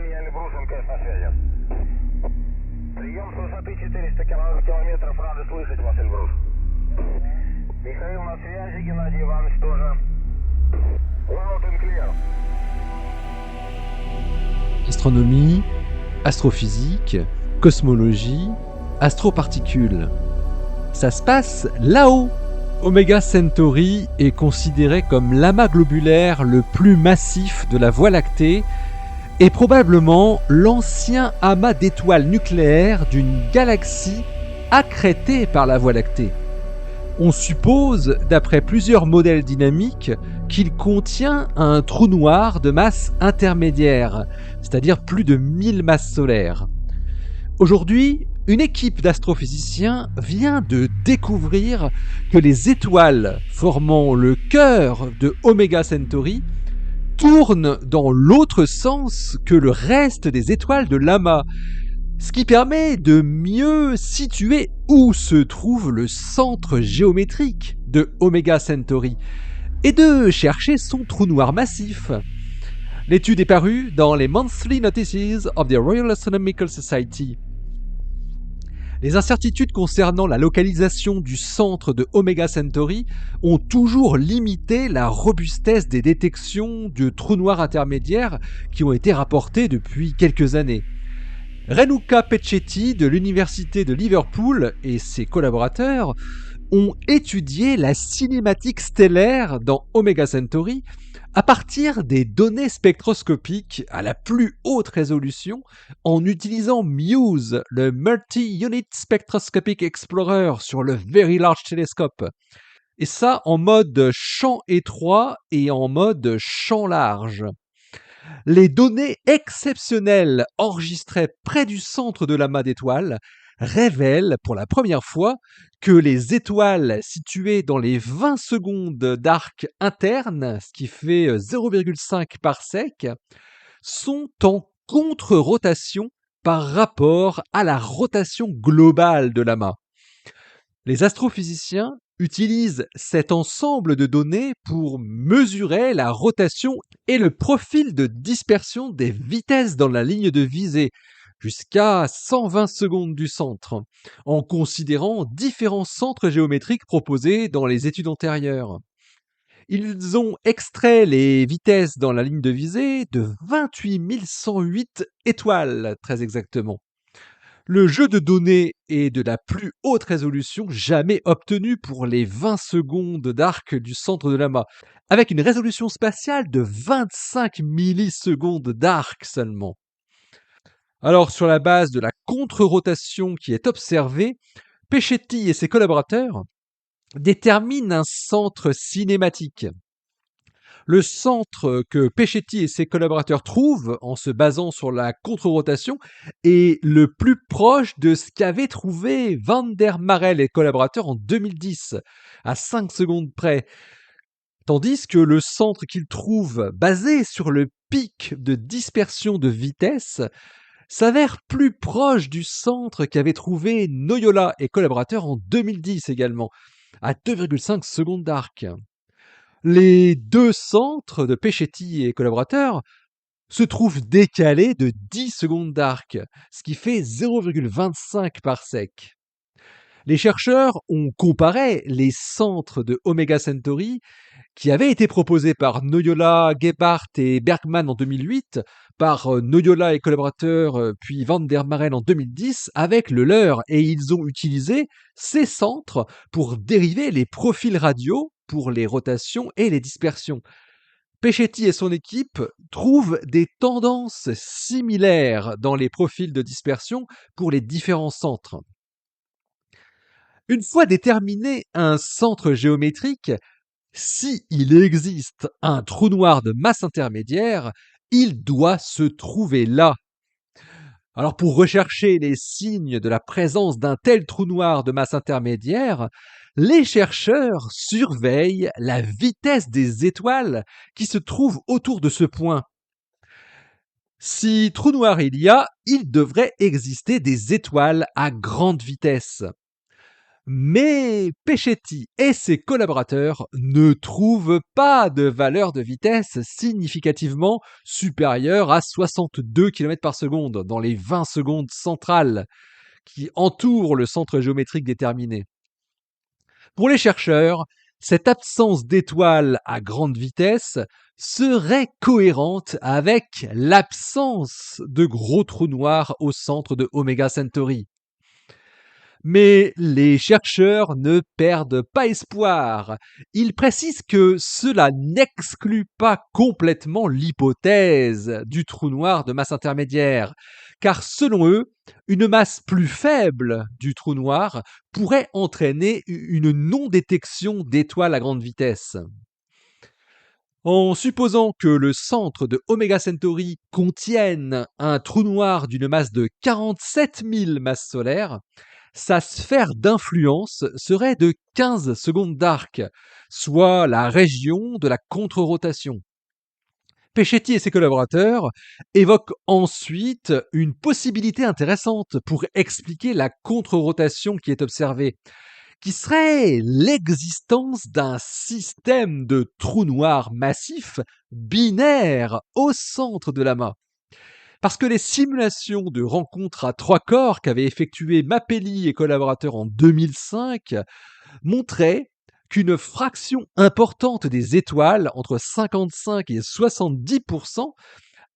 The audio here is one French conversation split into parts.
Илья Эльбрус, МКС на связи. Прием с высоты 400 километров. Рады слышать вас, Эльбрус. Михаил на связи, Геннадий Иванович тоже. Loud and clear. Astronomie, astrophysique, cosmologie, astroparticules. Ça se passe là-haut. Omega Centauri est considéré comme l'amas globulaire le plus massif de la Voie lactée et probablement l'ancien amas d'étoiles nucléaires d'une galaxie accrétée par la Voie lactée. On suppose, d'après plusieurs modèles dynamiques, qu'il contient un trou noir de masse intermédiaire, c'est-à-dire plus de 1000 masses solaires. Aujourd'hui, une équipe d'astrophysiciens vient de découvrir que les étoiles formant le cœur de Omega Centauri tournent dans l'autre sens que le reste des étoiles de l'amas, ce qui permet de mieux situer où se trouve le centre géométrique de Omega Centauri et de chercher son trou noir massif. L'étude est parue dans les Monthly Notices of the Royal Astronomical Society. Les incertitudes concernant la localisation du centre de Omega Centauri ont toujours limité la robustesse des détections de trous noirs intermédiaires qui ont été rapportées depuis quelques années. Renuka Peccetti de l'Université de Liverpool et ses collaborateurs ont étudié la cinématique stellaire dans Omega Centauri à partir des données spectroscopiques à la plus haute résolution en utilisant MUSE, le Multi-Unit Spectroscopic Explorer sur le Very Large Telescope. Et ça en mode champ étroit et en mode champ large. Les données exceptionnelles enregistrées près du centre de l'amas d'étoiles révèlent pour la première fois que les étoiles situées dans les 20 secondes d'arc interne, ce qui fait 0,5 parsec, sont en contre-rotation par rapport à la rotation globale de l'amas. Les astrophysiciens utilisent cet ensemble de données pour mesurer la rotation et le profil de dispersion des vitesses dans la ligne de visée, jusqu'à 120 secondes du centre, en considérant différents centres géométriques proposés dans les études antérieures. Ils ont extrait les vitesses dans la ligne de visée de 28 108 étoiles, très exactement. Le jeu de données est de la plus haute résolution jamais obtenue pour les 20 secondes d'arc du centre de l'amas, avec une résolution spatiale de 25 millisecondes d'arc seulement. Alors, sur la base de la contre-rotation qui est observée, Peccetti et ses collaborateurs déterminent un centre cinématique. Le centre que Peccetti et ses collaborateurs trouvent en se basant sur la contre-rotation est le plus proche de ce qu'avaient trouvé Van der Marel et collaborateurs en 2010, à 5 secondes près. Tandis que le centre qu'ils trouvent basé sur le pic de dispersion de vitesse s'avère plus proche du centre qu'avaient trouvé Noyola et collaborateurs en 2010 également, à 2,5 secondes d'arc. Les deux centres de Peccetti et collaborateurs se trouvent décalés de 10 secondes d'arc, ce qui fait 0,25 parsec. Les chercheurs ont comparé les centres de Omega Centauri qui avaient été proposés par Noyola, Gebhardt et Bergman en 2008, par Noyola et collaborateurs, puis Van der Marel en 2010, avec le leur, et ils ont utilisé ces centres pour dériver les profils radio pour les rotations et les dispersions. Peccetti et son équipe trouvent des tendances similaires dans les profils de dispersion pour les différents centres. Une fois déterminé un centre géométrique, s'il existe un trou noir de masse intermédiaire, il doit se trouver là. Alors pour rechercher les signes de la présence d'un tel trou noir de masse intermédiaire, les chercheurs surveillent la vitesse des étoiles qui se trouvent autour de ce point. Si trou noir il y a, il devrait exister des étoiles à grande vitesse. Mais Pescetti et ses collaborateurs ne trouvent pas de valeur de vitesse significativement supérieure à 62 km par seconde dans les 20 secondes centrales qui entourent le centre géométrique déterminé. Pour les chercheurs, cette absence d'étoiles à grande vitesse serait cohérente avec l'absence de gros trous noirs au centre de Omega Centauri. Mais les chercheurs ne perdent pas espoir. Ils précisent que cela n'exclut pas complètement l'hypothèse du trou noir de masse intermédiaire, car selon eux, une masse plus faible du trou noir pourrait entraîner une non-détection d'étoiles à grande vitesse. En supposant que le centre de Omega Centauri contienne un trou noir d'une masse de 47 000 masses solaires, sa sphère d'influence serait de 15 secondes d'arc, soit la région de la contre-rotation. Pescetti et ses collaborateurs évoquent ensuite une possibilité intéressante pour expliquer la contre-rotation qui est observée, qui serait l'existence d'un système de trous noirs massifs binaires au centre de l'amas. Parce que les simulations de rencontres à 3 corps qu'avaient effectuées Mappelli et collaborateurs en 2005 montraient qu'une fraction importante des étoiles, entre 55 et 70%,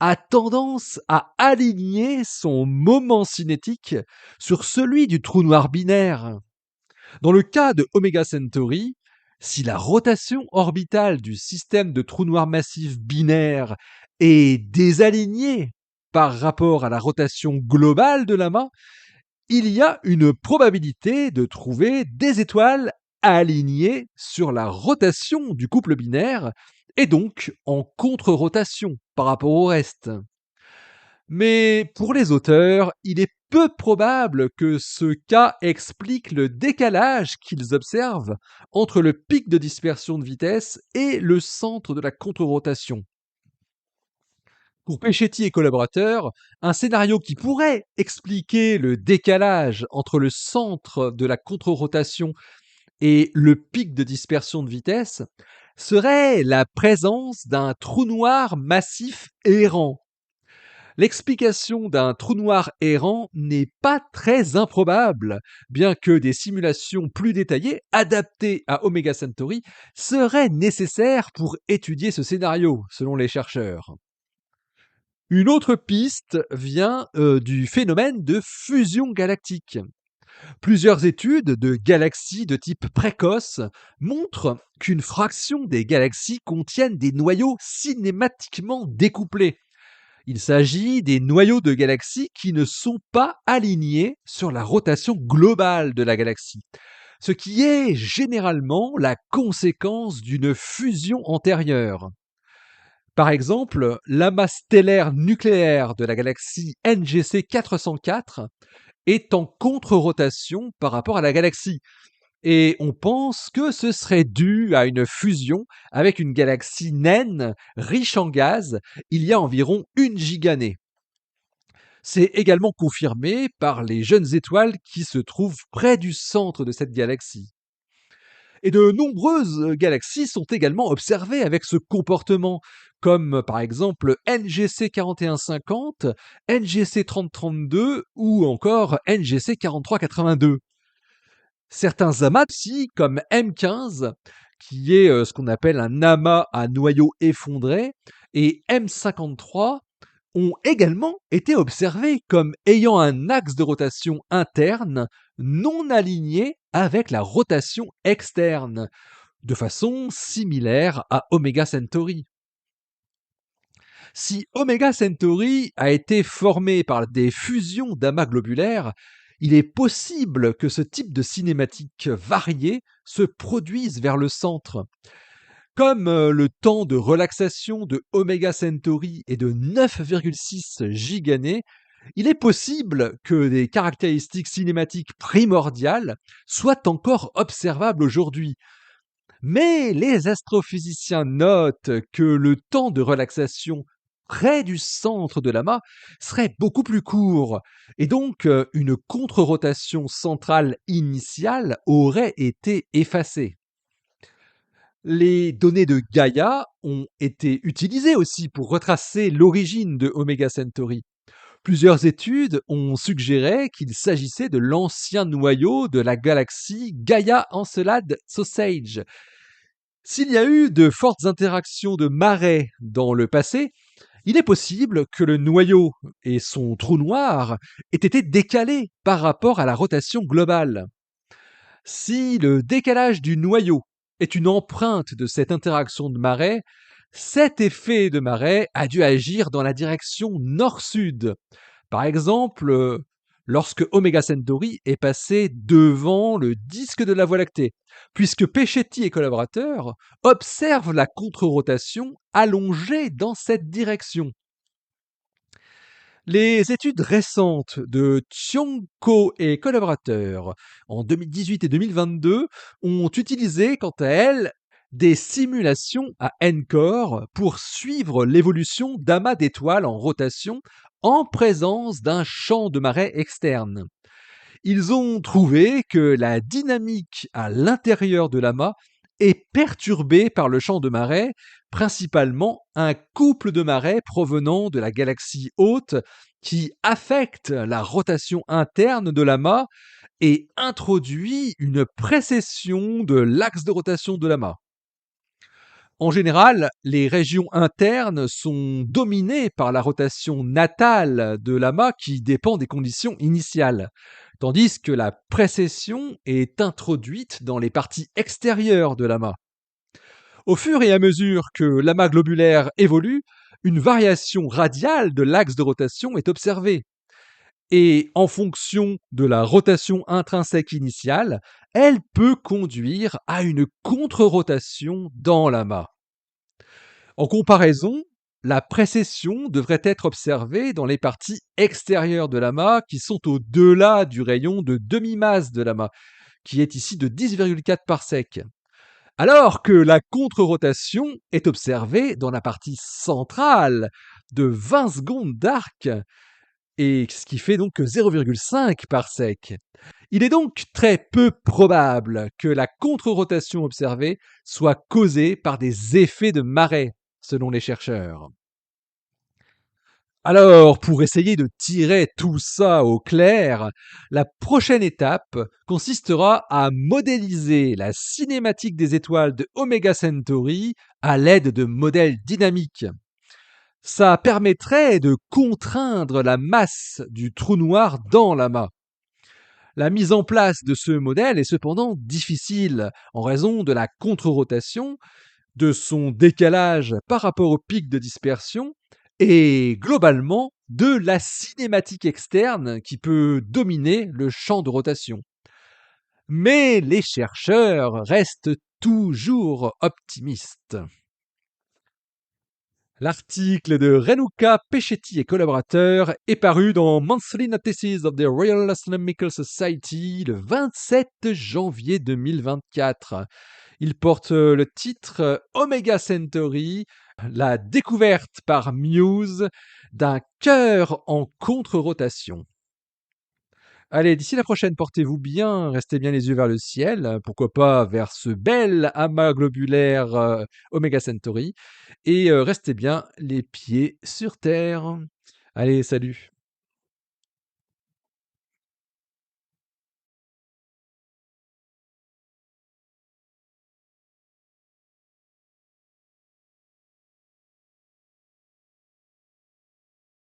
a tendance à aligner son moment cinétique sur celui du trou noir binaire. Dans le cas de Omega Centauri, si la rotation orbitale du système de trous noirs massifs binaire est désalignée par rapport à la rotation globale de l'amas, il y a une probabilité de trouver des étoiles alignées sur la rotation du couple binaire et donc en contre-rotation par rapport au reste. Mais pour les auteurs, il est peu probable que ce cas explique le décalage qu'ils observent entre le pic de dispersion de vitesse et le centre de la contre-rotation. Pour Pescetti et collaborateurs, un scénario qui pourrait expliquer le décalage entre le centre de la contre-rotation et le pic de dispersion de vitesse serait la présence d'un trou noir massif errant. L'explication d'un trou noir errant n'est pas très improbable, bien que des simulations plus détaillées, adaptées à Omega Centauri, seraient nécessaires pour étudier ce scénario, selon les chercheurs. Une autre piste vient du phénomène de fusion galactique. Plusieurs études de galaxies de type précoce montrent qu'une fraction des galaxies contiennent des noyaux cinématiquement découplés. Il s'agit des noyaux de galaxies qui ne sont pas alignés sur la rotation globale de la galaxie, ce qui est généralement la conséquence d'une fusion antérieure. Par exemple, l'amas stellaire nucléaire de la galaxie NGC 404 est en contre-rotation par rapport à la galaxie, et on pense que ce serait dû à une fusion avec une galaxie naine riche en gaz il y a environ une giganée. C'est également confirmé par les jeunes étoiles qui se trouvent près du centre de cette galaxie. Et de nombreuses galaxies sont également observées avec ce comportement, comme par exemple NGC 4150, NGC 3032 ou encore NGC 4382. Certains amas aussi, comme M15, qui est ce qu'on appelle un amas à noyau effondré, et M53, ont également été observés comme ayant un axe de rotation interne non aligné avec la rotation externe, de façon similaire à Omega Centauri. Si Omega Centauri a été formé par des fusions d'amas globulaires, il est possible que ce type de cinématique variée se produise vers le centre. Comme le temps de relaxation de Omega Centauri est de 9,6 gigannées, il est possible que des caractéristiques cinématiques primordiales soient encore observables aujourd'hui. Mais les astrophysiciens notent que le temps de relaxation près du centre de l'amas serait beaucoup plus court, et donc une contre-rotation centrale initiale aurait été effacée. Les données de Gaïa ont été utilisées aussi pour retracer l'origine de Omega Centauri. Plusieurs études ont suggéré qu'il s'agissait de l'ancien noyau de la galaxie Gaia Encelade Sausage. S'il y a eu de fortes interactions de marées dans le passé, il est possible que le noyau et son trou noir aient été décalés par rapport à la rotation globale. Si le décalage du noyau est une empreinte de cette interaction de marée, cet effet de marée a dû agir dans la direction nord-sud. Par exemple, lorsque Omega Centauri est passé devant le disque de la Voie lactée, puisque Pescetti et collaborateurs observent la contre-rotation allongée dans cette direction. Les études récentes de Tionko et collaborateurs en 2018 et 2022 ont utilisé, quant à elles, des simulations à N-core pour suivre l'évolution d'amas d'étoiles en rotation en présence d'un champ de marée externe. Ils ont trouvé que la dynamique à l'intérieur de l'amas est perturbée par le champ de marée, principalement un couple de marées provenant de la galaxie haute qui affecte la rotation interne de l'amas et introduit une précession de l'axe de rotation de l'amas. En général, les régions internes sont dominées par la rotation natale de l'amas qui dépend des conditions initiales, tandis que la précession est introduite dans les parties extérieures de l'amas. Au fur et à mesure que l'amas globulaire évolue, une variation radiale de l'axe de rotation est observée. Et en fonction de la rotation intrinsèque initiale, elle peut conduire à une contre-rotation dans l'amas. En comparaison, la précession devrait être observée dans les parties extérieures de l'amas qui sont au-delà du rayon de demi-masse de l'amas, qui est ici de 10,4 parsec. Alors que la contre-rotation est observée dans la partie centrale de 20 secondes d'arc, et ce qui fait donc 0,5 parsec. Il est donc très peu probable que la contre-rotation observée soit causée par des effets de marée, selon les chercheurs. Alors, pour essayer de tirer tout ça au clair, la prochaine étape consistera à modéliser la cinématique des étoiles de Omega Centauri à l'aide de modèles dynamiques. Ça permettrait de contraindre la masse du trou noir dans l'amas. La mise en place de ce modèle est cependant difficile en raison de la contre-rotation, de son décalage par rapport au pic de dispersion et globalement de la cinématique externe qui peut dominer le champ de rotation. Mais les chercheurs restent toujours optimistes. L'article de Renuka Pescetti et collaborateurs est paru dans Monthly Notices of the Royal Astronomical Society le 27 janvier 2024. Il porte le titre Omega Centauri, la découverte par Muse d'un cœur en contre-rotation. Allez, d'ici la prochaine, portez-vous bien, restez bien les yeux vers le ciel, pourquoi pas vers ce bel amas globulaire Omega Centauri, et restez bien les pieds sur Terre. Allez, salut!